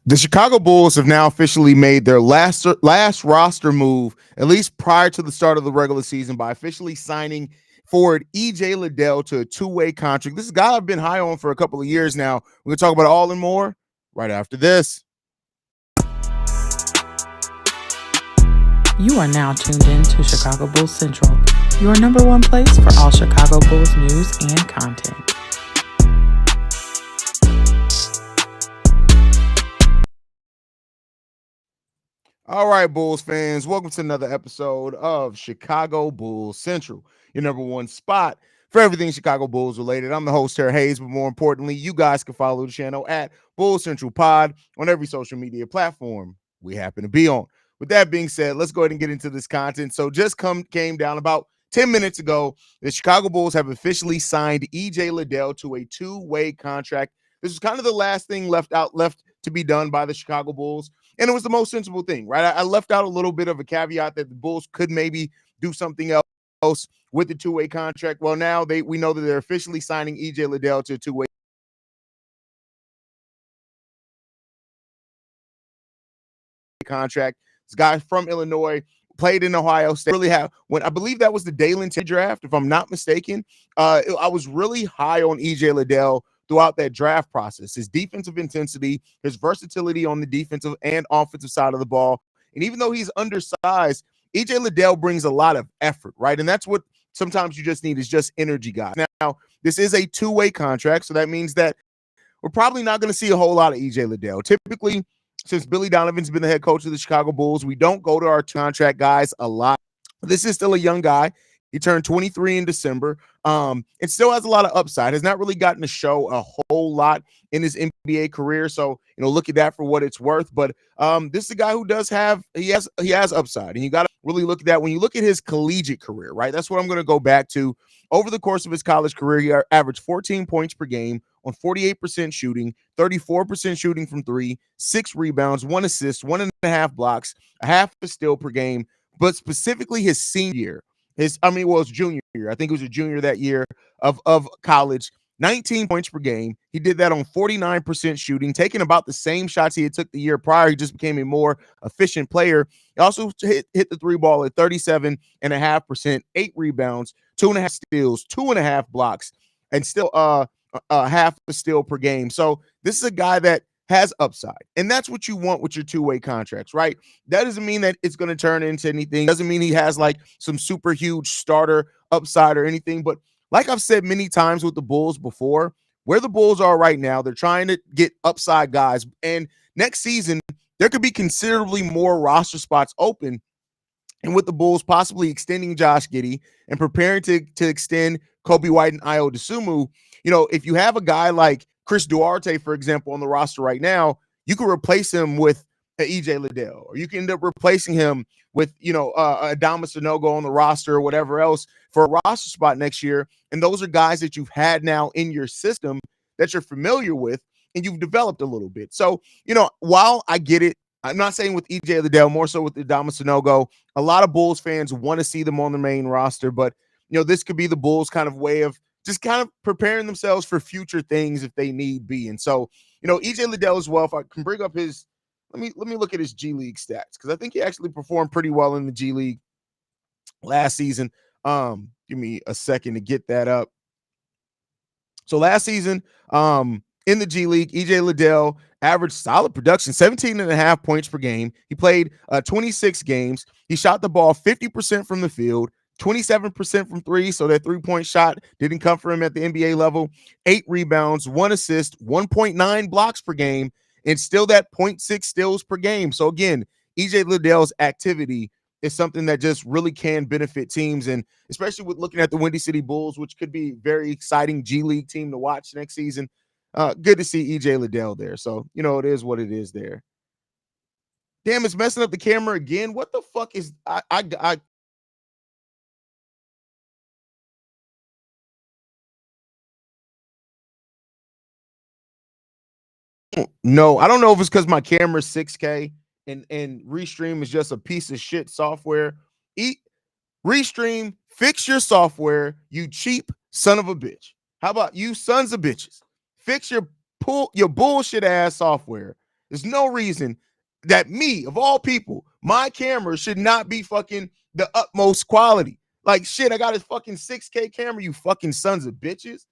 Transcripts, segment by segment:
The Chicago Bulls have now officially made their last roster move, at least prior to the start of the regular season, by officially signing forward EJ Liddell to a two-way contract. This is a guy I've been high on for a couple of years now. We're going to talk about all and more right after this. You are now tuned in to Chicago Bulls Central, your number one place for all Chicago Bulls news and content. All right, Bulls fans, welcome to another episode of Chicago Bulls Central, your number one spot for everything Chicago Bulls related. I'm the host, Haize, but more importantly, you guys can follow the channel at Bulls Central Pod on every social media platform we happen to be on. With that being said, let's go ahead and get into this content. So just came down about 10 minutes ago, the Chicago Bulls have officially signed EJ Liddell to a two-way contract. This is kind of the last thing left to be done by the Chicago Bulls. And it was the most sensible thing, right? I left out a little bit of a caveat that the Bulls could maybe do something else with the two-way contract. Well, now we know that they're officially signing EJ Liddell to a two-way contract. This guy from Illinois, played in Ohio State. Really have when I believe that was the Dalen draft, if I'm not mistaken. I was really high on EJ Liddell throughout that draft process. His defensive intensity, his versatility on the defensive and offensive side of the ball. And even though he's undersized, EJ Liddell brings a lot of effort, right? And that's what sometimes you just need is just energy guys. Now, this is a two-way contract, so that means that we're probably not going to see a whole lot of EJ Liddell. Typically, since Billy Donovan's been the head coach of the Chicago Bulls, we don't go to our contract guys a lot. This is still a young guy. He turned 23 in December. It still has a lot of upside. Has not really gotten to show a whole lot in his NBA career. So, look at that for what it's worth. But this is a guy who does have he has upside. And you got to really look at that when you look at his collegiate career, right? That's what I'm going to go back to. Over the course of his college career, he averaged 14 points per game on 48% shooting, 34% shooting from three, 6 rebounds, 1 assist, 1.5 blocks, a half a steal per game. But specifically his senior year, his junior year. I think it was a junior that year of college. 19 points per game. He did that on 49% shooting, taking about the same shots he had took the year prior. He just became a more efficient player. He also hit the three ball at 37.5%, 8 rebounds, 2.5 steals, 2.5 blocks, and still half a steal per game. So this is a guy that has upside. And that's what you want with your two-way contracts, right? That doesn't mean that it's going to turn into anything. Doesn't mean he has like some super huge starter upside or anything. But like I've said many times with the Bulls before, where the Bulls are right now, they're trying to get upside guys. And next season, there could be considerably more roster spots open. And with the Bulls possibly extending Josh Giddey and preparing to extend Kobe White and Ayo Dosunmu, if you have a guy like Chris Duarte, for example, on the roster right now, you can replace him with EJ Liddell, or you can end up replacing him with, Adama Sanogo on the roster or whatever else for a roster spot next year. And those are guys that you've had now in your system that you're familiar with and you've developed a little bit. So, while I get it, I'm not saying with EJ Liddell, more so with Adama Sanogo, a lot of Bulls fans want to see them on the main roster, but, this could be the Bulls kind of way of just kind of preparing themselves for future things if they need be. And so, EJ Liddell as well, if I can bring up his, let me look at his G League stats, because I think he actually performed pretty well in the G League last season. Give me a second to get that up. So last season, in the G League, EJ Liddell averaged solid production, 17.5 points per game. He played 26 games. He shot the ball 50% from the field, 27% from three, so that three-point shot didn't come for him at the NBA level. 8 rebounds, 1 assist, 1.9 blocks per game, and still that 0.6 steals per game. So again, EJ Liddell's activity is something that just really can benefit teams, and especially with looking at the Windy City Bulls, which could be a very exciting G League team to watch next season. Good to see EJ Liddell there. So, it is what it is there. Damn, it's messing up the camera again. What the fuck is I No, I don't know if it's because my camera's 6K and Restream is just a piece of shit software. Restream, fix your software, you cheap son of a bitch. How about you sons of bitches? Fix your bullshit ass software. There's no reason that me, of all people, my camera should not be fucking the utmost quality. Like, shit, I got a fucking 6K camera, you fucking sons of bitches.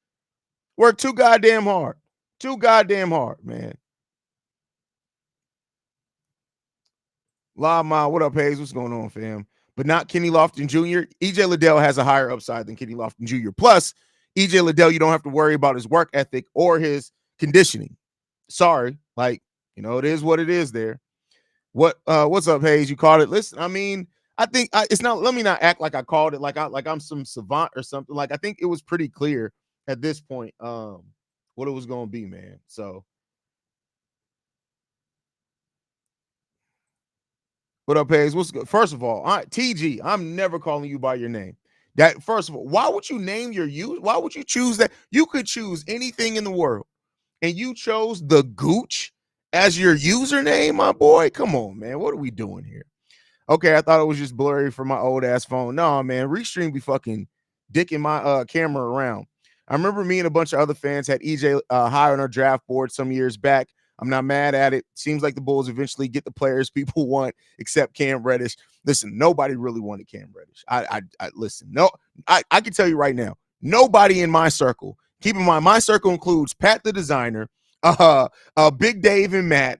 Work too goddamn hard. Too goddamn hard, man. Lama, what up, Haize? What's going on, fam? But not Kenny Lofton Jr. EJ Liddell has a higher upside than Kenny Lofton Jr. Plus, EJ Liddell, you don't have to worry about his work ethic or his conditioning. Sorry. Like, you know, it is what it is there. What's up, Haize? You called it. Listen, I mean, I think it's not, let me not act like I called it like I'm some savant or something. Like, I think it was pretty clear at this point what it was going to be, man. So what up, Haize? What's good? First of all, TG, I'm never calling you by your name. That, first of all, why would you name your use? Why would you choose that? You could choose anything in the world, and you chose the Gooch as your username, my boy. Come on, man. What are we doing here? Okay, I thought it was just blurry for my old ass phone. No, man, Restream be fucking dicking my camera around. I remember me and a bunch of other fans had EJ high on our draft board some years back. I'm not mad at it. Seems like the Bulls eventually get the players people want, except Cam Reddish. Listen, nobody really wanted Cam Reddish. I listen. No, I can tell you right now, nobody in my circle. Keep in mind, my circle includes Pat the designer, Big Dave and Matt.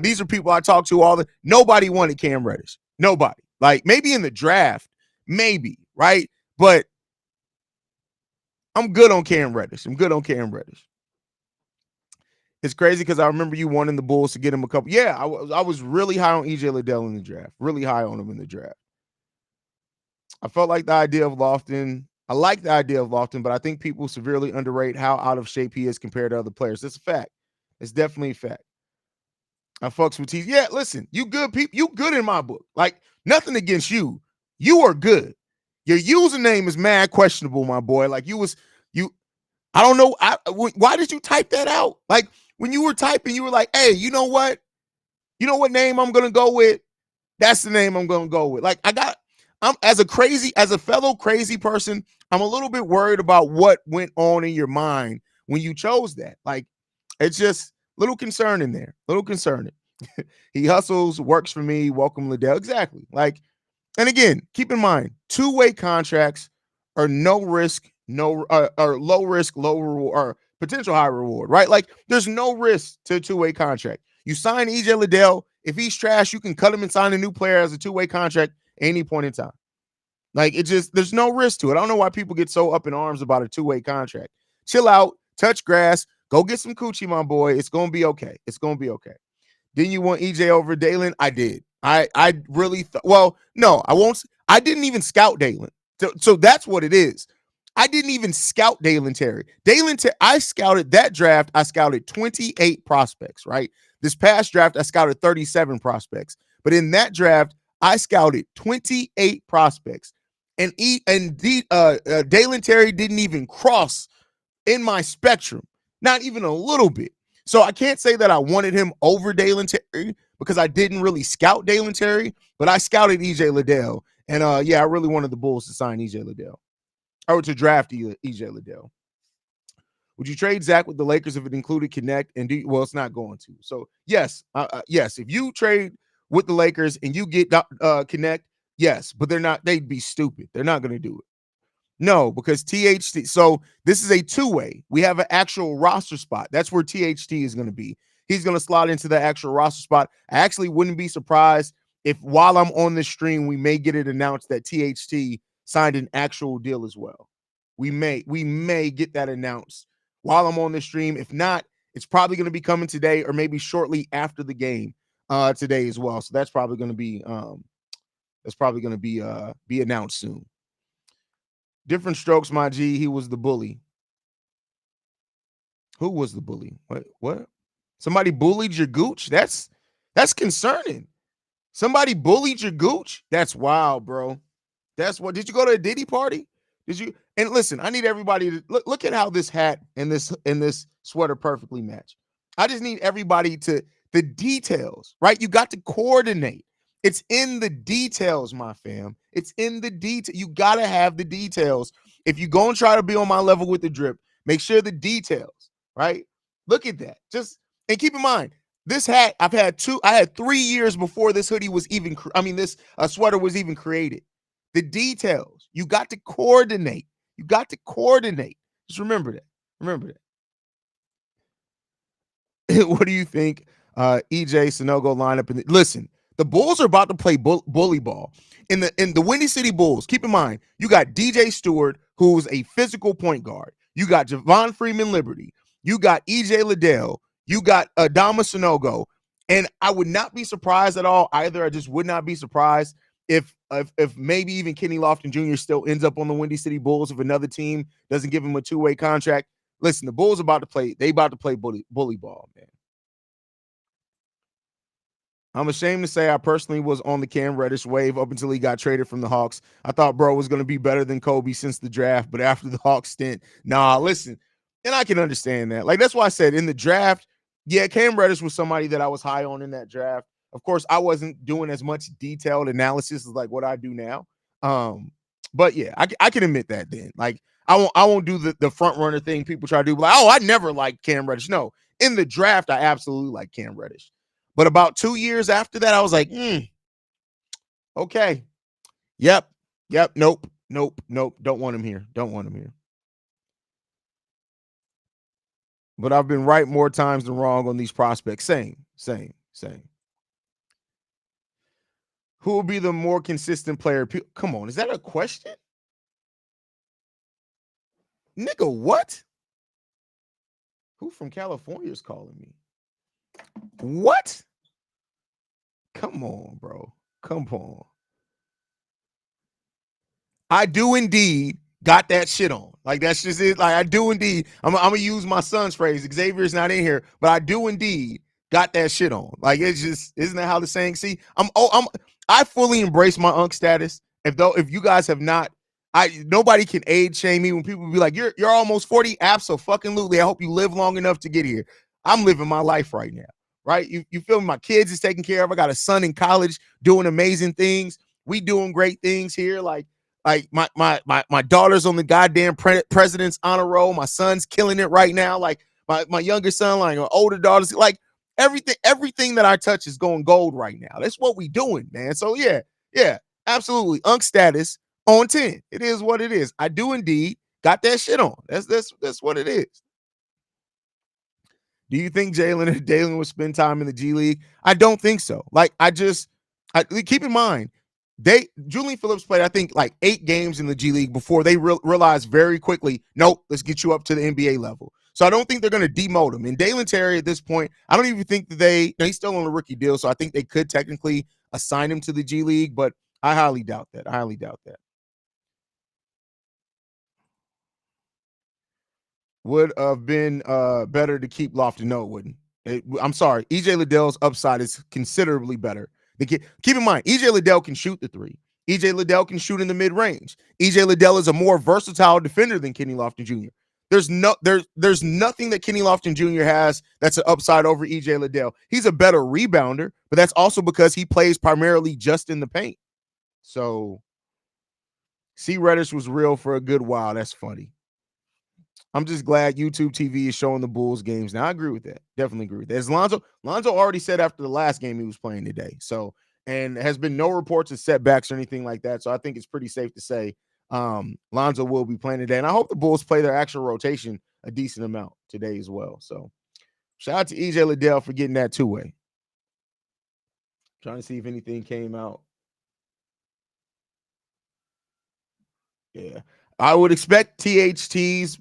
These are people I talk to all the. Nobody wanted Cam Reddish. Nobody. Like, maybe in the draft, maybe, right? But I'm good on Cam Reddish. It's crazy because I remember you wanting the Bulls to get him a couple. Yeah, I was really high on EJ Liddell in the draft. Really high on him in the draft. I felt like the idea of Lofton. I like the idea of Lofton, but I think people severely underrate how out of shape he is compared to other players. That's a fact. It's definitely a fact. I fucks with T. Yeah, listen, you good people. You good in my book. Like, nothing against you. You are good. Your username is mad questionable, my boy. Like, you. I don't know. Why did you type that out? Like, when you were typing, you were like, hey, you know what? You know what name I'm going to go with? That's the name I'm going to go with. Like, I'm as a fellow crazy person, I'm a little bit worried about what went on in your mind when you chose that. Like, it's just a little concerning there. Little concerning. He hustles, works for me. Welcome, Liddell. Exactly. Like, and again, keep in mind, two-way contracts are no risk, or low risk, low reward, or potential high reward, right? Like, there's no risk to a two-way contract. You sign EJ Liddell. If he's trash, you can cut him and sign a new player as a two-way contract at any point in time. Like, there's no risk to it. I don't know why people get so up in arms about a two-way contract. Chill out, touch grass, go get some coochie, my boy. It's going to be okay. It's going to be okay. Didn't you want EJ over Dalen? I did. I really thought, well, no, I won't. I didn't even scout Dalen. So that's what it is. I didn't even scout Dalen Terry. I scouted that draft. I scouted 28 prospects, right? This past draft, I scouted 37 prospects. But in that draft, I scouted 28 prospects. And Dalen Terry didn't even cross in my spectrum, not even a little bit. So I can't say that I wanted him over Dalen Terry because I didn't really scout Dalen Terry, but I scouted EJ Liddell. And yeah, I really wanted the Bulls to sign EJ Liddell or to draft EJ Liddell. Would you trade Zach with the Lakers if it included Connect? And well, it's not going to. So yes, yes. If you trade with the Lakers and you get Connect, yes, but they'd be stupid. They're not going to do it. No, because THT. So this is a two-way. We have an actual roster spot. That's where THT is going to be. He's going to slot into the actual roster spot. I actually wouldn't be surprised if while I'm on this stream, we may get it announced that THT signed an actual deal as well. We may get that announced while I'm on this stream. If not, it's probably going to be coming today or maybe shortly after the game today as well. So that's probably going to be announced soon. Different strokes, my G. He was the bully. Who was the bully? What? Somebody bullied your gooch? That's concerning. Somebody bullied your gooch? That's wild, bro. That's what. Did you go to a Diddy party? Did you? And listen, I need everybody to look at how this hat and this sweater perfectly match. I just need everybody to the details, right? You got to coordinate. It's in the details, my fam. It's in the detail. You got to have the details. If you go and try to be on my level with the drip, make sure the details, right? Look at that. And keep in mind, This hat, I had 3 years before this hoodie was even, this sweater was even created. The details, you got to coordinate. You got to coordinate. Just remember that. Remember that. What do you think? EJ Sanogo lineup. Listen, the Bulls are about to play bully ball in the Windy City Bulls. Keep in mind, you got DJ Stewart, who's a physical point guard. You got Javon Freeman Liberty. You got EJ Liddell. You got Adama Sanogo. And I would not be surprised at all either. I just would not be surprised if maybe even Kenny Lofton Jr. still ends up on the Windy City Bulls if another team doesn't give him a two-way contract. Listen, the Bulls about to play. They about to play bully ball, man. I'm ashamed to say I personally was on the Cam Reddish wave up until he got traded from the Hawks. I thought bro was going to be better than Kobe since the draft, but after the Hawks stint, listen, and I can understand that. Like, that's why I said in the draft, yeah, Cam Reddish was somebody that I was high on in that draft. Of course, I wasn't doing as much detailed analysis as like what I do now. But yeah, I can admit that then. Like, I won't do the front runner thing people try to do. Like, oh, I never liked Cam Reddish. No, in the draft, I absolutely like Cam Reddish. But about 2 years after that, I was like, okay. Yep. Nope. Don't want him here. But I've been right more times than wrong on these prospects. Same. Who will be the more consistent player? Come on, is that a question? Nigga, what? Who from California is calling me? What? Come on, bro. Come on. I do indeed got that shit on. Like, that's just it. Like, I do indeed. I'm going to use my son's phrase. Xavier's not in here, but I do indeed got that shit on. Like, it's just, isn't that how the saying? See, I fully embrace my unk status. If you guys have not, nobody can age shame me when people be like, you're almost 40. Absolutely. I hope you live long enough to get here. I'm living my life right now. Right? You feel me? My kids is taken care of. I got a son in college doing amazing things. We doing great things here. Like my daughter's on the goddamn president's honor roll. My son's killing it right now. Like my younger son, like my older daughters, like everything that I touch is going gold right now. That's what we doing, man. So yeah, absolutely. Unk status on 10. It is what it is. I do indeed got that shit on. That's what it is. Do you think Jalen and Dalen would spend time in the G League? I don't think so. Like, keep in mind, Julian Phillips played, I think, like 8 games in the G League before they realized very quickly, nope, let's get you up to the NBA level. So I don't think they're going to demote him. And Dalen Terry at this point, I don't even think that he's still on a rookie deal, so I think they could technically assign him to the G League, but I highly doubt that. Would have been better to keep Lofton. No, it wouldn't. I'm sorry. EJ Liddell's upside is considerably better. Keep in mind, EJ Liddell can shoot the 3. EJ Liddell can shoot in the mid-range. EJ Liddell is a more versatile defender than Kenny Lofton Jr. There's nothing that Kenny Lofton Jr. has that's an upside over EJ Liddell. He's a better rebounder, but that's also because he plays primarily just in the paint. So, C. Reddish was real for a good while. That's funny. I'm just glad YouTube TV is showing the Bulls games. Now, I agree with that. Definitely agree with that. As Lonzo already said after the last game he was playing today. So, and has been no reports of setbacks or anything like that. So I think it's pretty safe to say Lonzo will be playing today. And I hope the Bulls play their actual rotation a decent amount today as well. So shout out to EJ Liddell for getting that two-way. Trying to see if anything came out. Yeah. I would expect THT's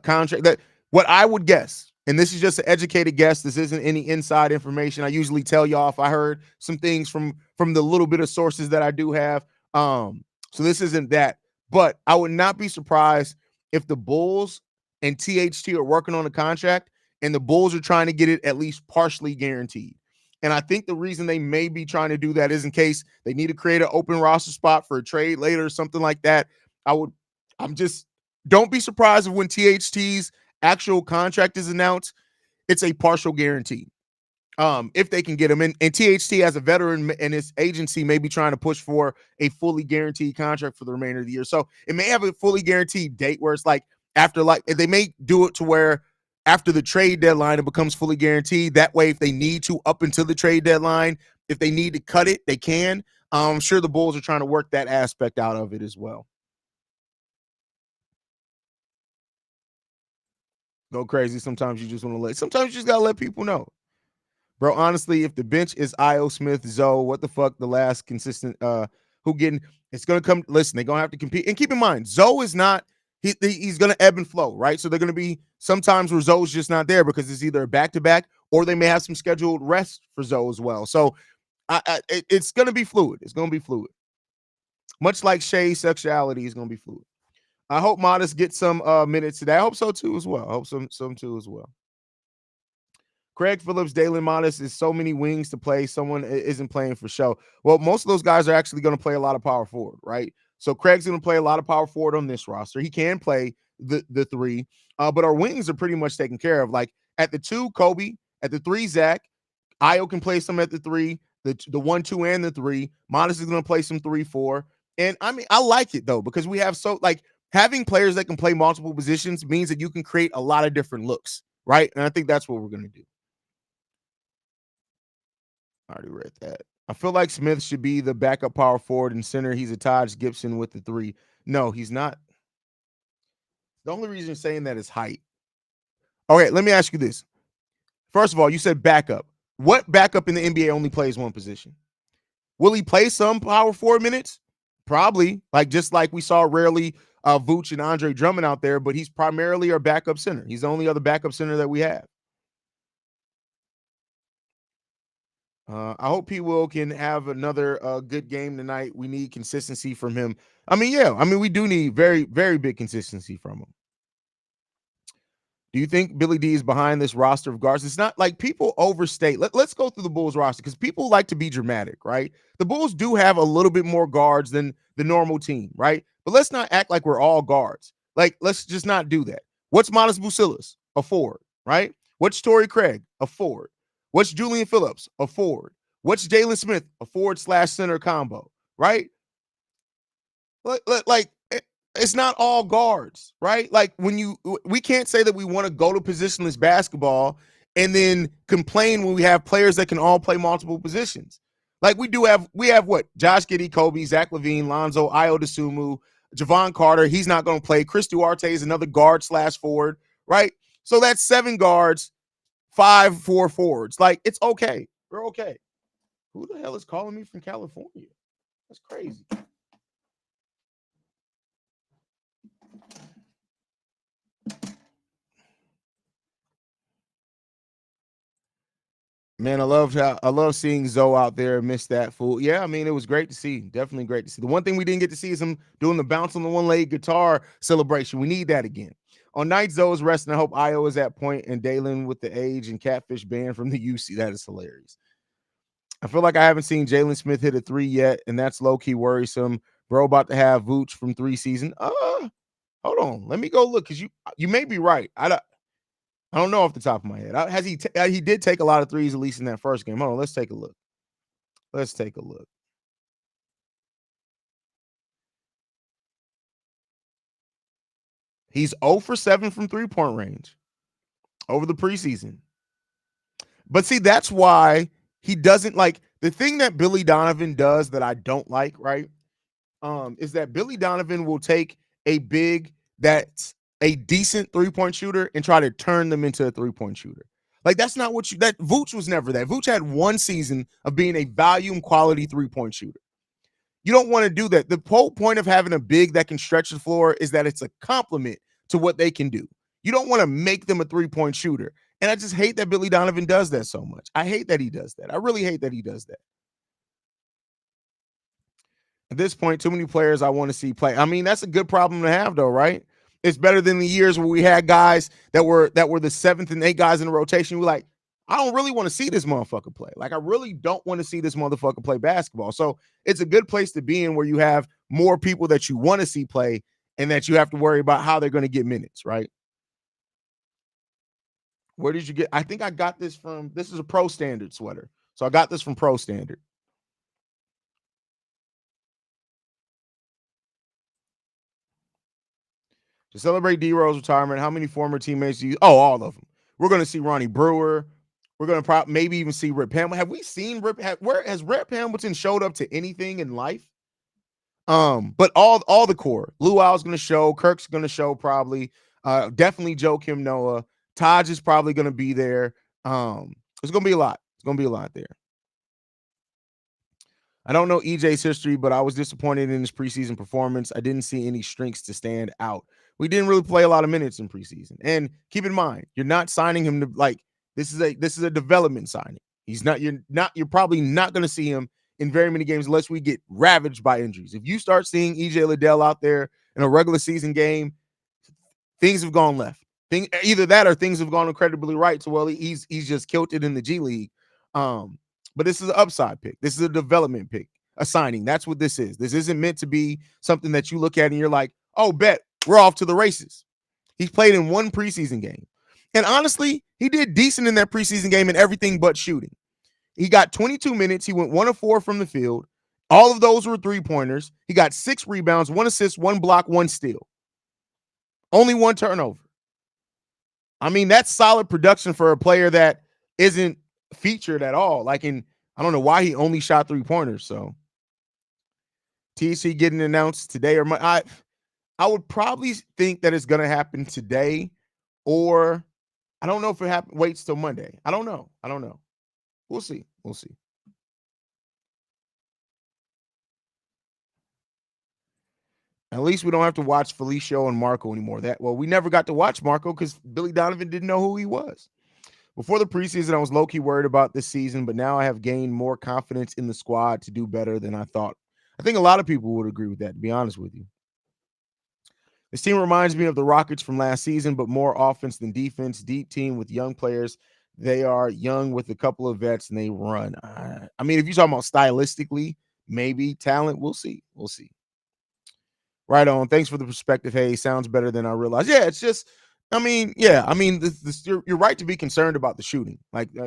contract, that what I would guess, and this is just an educated guess, this isn't any inside information. I usually tell y'all if I heard some things from the little bit of sources that I do have. So this isn't that, but I would not be surprised if the Bulls and THT are working on a contract and the Bulls are trying to get it at least partially guaranteed. And I think the reason they may be trying to do that is in case they need to create an open roster spot for a trade later or something like that. Don't be surprised if when THT's actual contract is announced, it's a partial guarantee. If they can get him in. And THT as a veteran and his agency may be trying to push for a fully guaranteed contract for the remainder of the year. So it may have a fully guaranteed date where it's like after, like, they may do it to where after the trade deadline, it becomes fully guaranteed. That way, if they need to up until the trade deadline, if they need to cut it, they can. I'm sure the Bulls are trying to work that aspect out of it as well. Go crazy. Sometimes you just want to sometimes you just got to let people know. Bro, honestly, if the bench is Io Smith, Zoe, what the fuck, the last consistent who getting it's gonna come. Listen, they're gonna have to compete. And keep in mind, Zoe is not he's gonna ebb and flow, right? So they're gonna be sometimes where Zoe's just not there because it's either a back-to-back or they may have some scheduled rest for Zoe as well. So it's gonna be fluid. It's gonna be fluid. Much like Shay's sexuality is gonna be fluid. I hope Modest gets some minutes today. I hope so too as well. I hope some too as well. Craig Phillips, Dalen Modest is so many wings to play. Someone isn't playing for show. Well, most of those guys are actually going to play a lot of power forward, right? So Craig's going to play a lot of power forward on this roster. He can play the three, but our wings are pretty much taken care of. Like at the 2, Kobe. At the 3, Zach. Io can play some at the 3, the 1, 2, and the 3. Modest is going to play some 3, 4. And I mean, I like it though because we have having players that can play multiple positions means that you can create a lot of different looks, right? And I think that's what we're going to do. I already read that. I feel like Smith should be the backup power forward and center. He's a Taj Gibson with the 3. No, he's not. The only reason you're saying that is height. Okay, let me ask you this. First of all, you said backup. What backup in the NBA only plays one position? Will he play some power forward minutes? Probably. Just like we saw rarely Vooch and Andre Drummond out there, but he's primarily our backup center. He's the only other backup center that we have. I hope P. Will can have another good game tonight. We need consistency from him. I mean, we do need very, very big consistency from him. Do you think Billy D is behind this roster of guards? It's not like people overstate. Let's go through the Bulls roster because people like to be dramatic, right? The Bulls do have a little bit more guards than the normal team, right? But let's not act like we're all guards. Let's just not do that. What's Modest Bucilis? A forward, right? What's Torrey Craig? A forward. What's Julian Phillips? A forward. What's Jalen Smith? A forward/center combo, right? It's not all guards, right? We can't say that we want to go to positionless basketball and then complain when we have players that can all play multiple positions. We have what? Josh Giddey, Kobe, Zach LaVine, Lonzo, Io DeSumo, Javon Carter. He's not going to play. Chris Duarte is another guard/forward, right? So that's 7 guards, 5 4 forwards. It's okay. We're okay. Who the hell is calling me from California? That's crazy. Man, I love seeing Zoe out there. Missed that fool. Yeah, I mean, it was great to see. Definitely great to see. The one thing we didn't get to see is him doing the bounce on the one-leg guitar celebration. We need that again. On night Zoe's resting. I hope Io is at point and Dalen with the age and catfish banned from the UC. That is hilarious. I feel like I haven't seen Jalen Smith hit a 3 yet, and that's low-key worrisome. Bro, about to have Vooch from 3 season. Hold on. Let me go look because you may be right. I don't know off the top of my head. He did take a lot of threes, at least in that first game. Hold on, let's take a look. He's 0 for 7 from 3-point range over the preseason. But see, that's why he doesn't the thing that Billy Donovan does that I don't like, right? Is that Billy Donovan will take a big that's a decent 3-point shooter and try to turn them into a 3-point shooter. That's not what that Vooch was never that. Vooch had 1 season of being a volume quality 3-point shooter. You don't want to do that. The whole point of having a big that can stretch the floor is that it's a compliment to what they can do. You don't want to make them a 3-point shooter. And I just hate that Billy Donovan does that so much. I hate that he does that. I really hate that he does that. At this point, too many players I want to see play. I mean, that's a good problem to have, though, right? It's better than the years where we had guys that were the 7th and 8th guys in the rotation. We're like, I don't really want to see this motherfucker play. I really don't want to see this motherfucker play basketball. So it's a good place to be in where you have more people that you want to see play and that you have to worry about how they're going to get minutes, right? Where did you get? I think I got this from, this is a Pro Standard sweater. So I got this from Pro Standard. To celebrate D-Rose retirement, how many former teammates do you? Oh, all of them. We're going to see Ronnie Brewer. We're going to maybe even see Rip Hamilton. Have we seen where has Rip Hamilton showed up to anything in life? But all the core. Luau's going to show. Kirk's going to show probably. Definitely Joakim Noah. Taj is probably going to be there. It's going to be a lot. It's going to be a lot there. I don't know EJ's history, but I was disappointed in his preseason performance. I didn't see any strengths to stand out. We didn't really play a lot of minutes in preseason. And keep in mind, you're not signing him to this is a development signing. You're probably not going to see him in very many games unless we get ravaged by injuries. If you start seeing EJ Liddell out there in a regular season game, things have gone left. Either that or things have gone incredibly right. So he's just kilted in the G League. But this is an upside pick. This is a development pick, a signing. That's what this is. This isn't meant to be something that you look at and you're like, oh, bet we're off to the races. He's played in one preseason game. And honestly, he did decent in that preseason game in everything but shooting. He got 22 minutes. He went 1 of 4 from the field. All of those were 3-pointers. He got 6 rebounds, 1 assist, 1 block, 1 steal. Only 1 turnover. I mean, that's solid production for a player that isn't featured at all. I don't know why he only shot 3-pointers. So TC getting announced today or I would probably think that it's going to happen today, or I don't know if it waits till Monday. I don't know. We'll see. At least we don't have to watch Felicio and Marco anymore. We never got to watch Marco because Billy Donovan didn't know who he was. Before the preseason, I was low-key worried about this season, but now I have gained more confidence in the squad to do better than I thought. I think a lot of people would agree with that, to be honest with you. This team reminds me of the Rockets from last season, but more offense than defense. Deep team with young players. They are young with a couple of vets, and they run. I mean, if you're talking about stylistically, maybe talent, we'll see. Right on. Thanks for the perspective. Hey, sounds better than I realized. Yeah, it's just, you're right to be concerned about the shooting.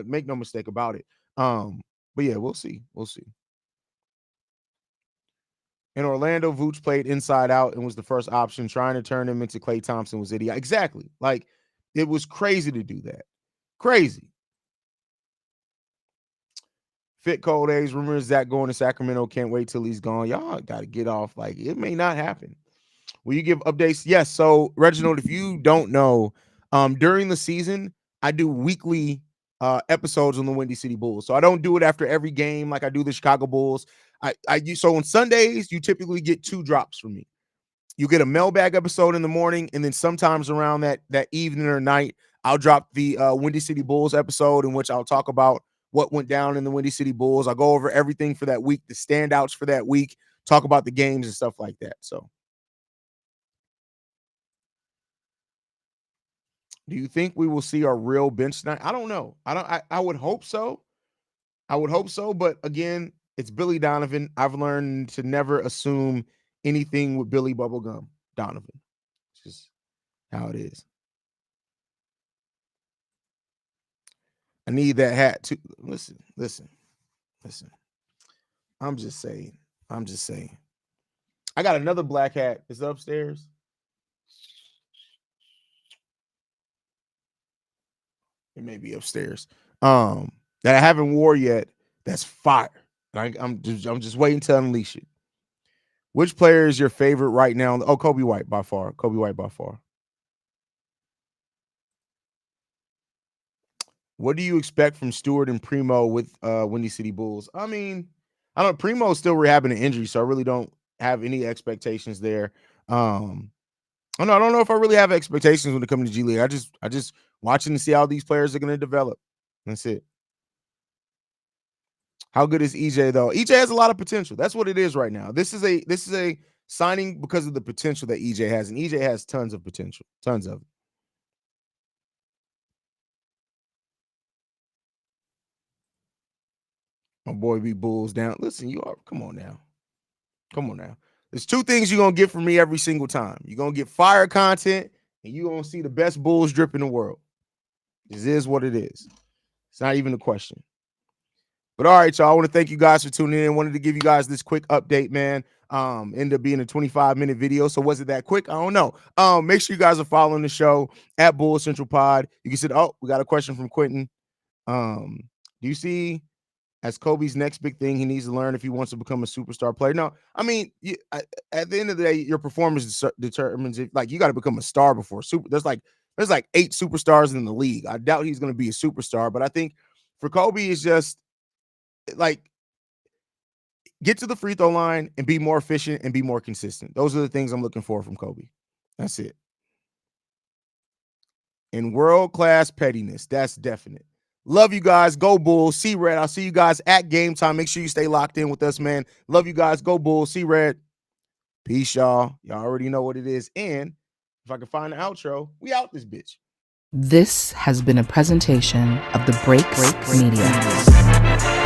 Make no mistake about it. But yeah, we'll see. In Orlando, Vooch played inside out and was the first option. Trying to turn him into Klay Thompson was idiot. Exactly. It was crazy to do that. Crazy. Fit cold days. Rumors Zach going to Sacramento. Can't wait till he's gone. Y'all got to get off. It may not happen. Will you give updates? Yes. So, Reginald, if you don't know, during the season, I do weekly episodes on the Windy City Bulls. So I don't do it after every game like I do the Chicago Bulls. So on Sundays, you typically get 2 drops from me. You get a mailbag episode in the morning, and then sometimes around that evening or night, I'll drop the Windy City Bulls episode in which I'll talk about what went down in the Windy City Bulls. I'll go over everything for that week, the standouts for that week, talk about the games and stuff like that. So do you think we will see our real bench tonight? I don't know. I would hope so. But again, it's Billy Donovan. I've learned to never assume anything with Billy Bubblegum Donovan. It's just how it is. I need that hat too. Listen. I'm just saying. I got another black hat. It's upstairs. It may be upstairs. That I haven't wore yet. That's fire. I'm just waiting to unleash it. Which player is your favorite right now? Oh, Kobe White by far. What do you expect from Stewart and Primo with Windy City Bulls? I mean, I don't. Primo's still rehabbing an injury, so I really don't have any expectations there. I don't know if I really have expectations when it comes to G League. I just watching to see how these players are going to develop. That's it. How good is EJ though? EJ has a lot of potential. That's what it is right now. This is a signing because of the potential that EJ has, and EJ has tons of potential, tons of it. My boy be Bulls down. Listen, come on now. There's 2 things you're gonna get from me every single time. You're gonna get fire content, and you're gonna see the best Bulls drip in the world. This is what it is. It's not even a question. But all right, y'all. I want to thank you guys for tuning in. Wanted to give you guys this quick update, man. Ended up being a 25-minute video. So was it that quick? I don't know. Make sure you guys are following the show at Bull Central Pod. You can see, oh, we got a question from Quentin. Do you see as Kobe's next big thing he needs to learn if he wants to become a superstar player? No, I mean, at the end of the day, your performance determines if, like, you got to become a star before super. There's like 8 superstars in the league. I doubt he's going to be a superstar, but I think for Kobe, it's just like get to the free throw line and be more efficient and be more consistent. Those are the things I'm looking for from Kobe. That's it. And world-class pettiness, that's definite. Love you guys. Go Bulls. See Red. I'll see you guys at game time. Make sure you stay locked in with us, man. Love you guys. Go Bulls. See Red. Peace, y'all. Y'all already know what it is. And if I can find the outro, we out this bitch. This has been a presentation of the Break Media.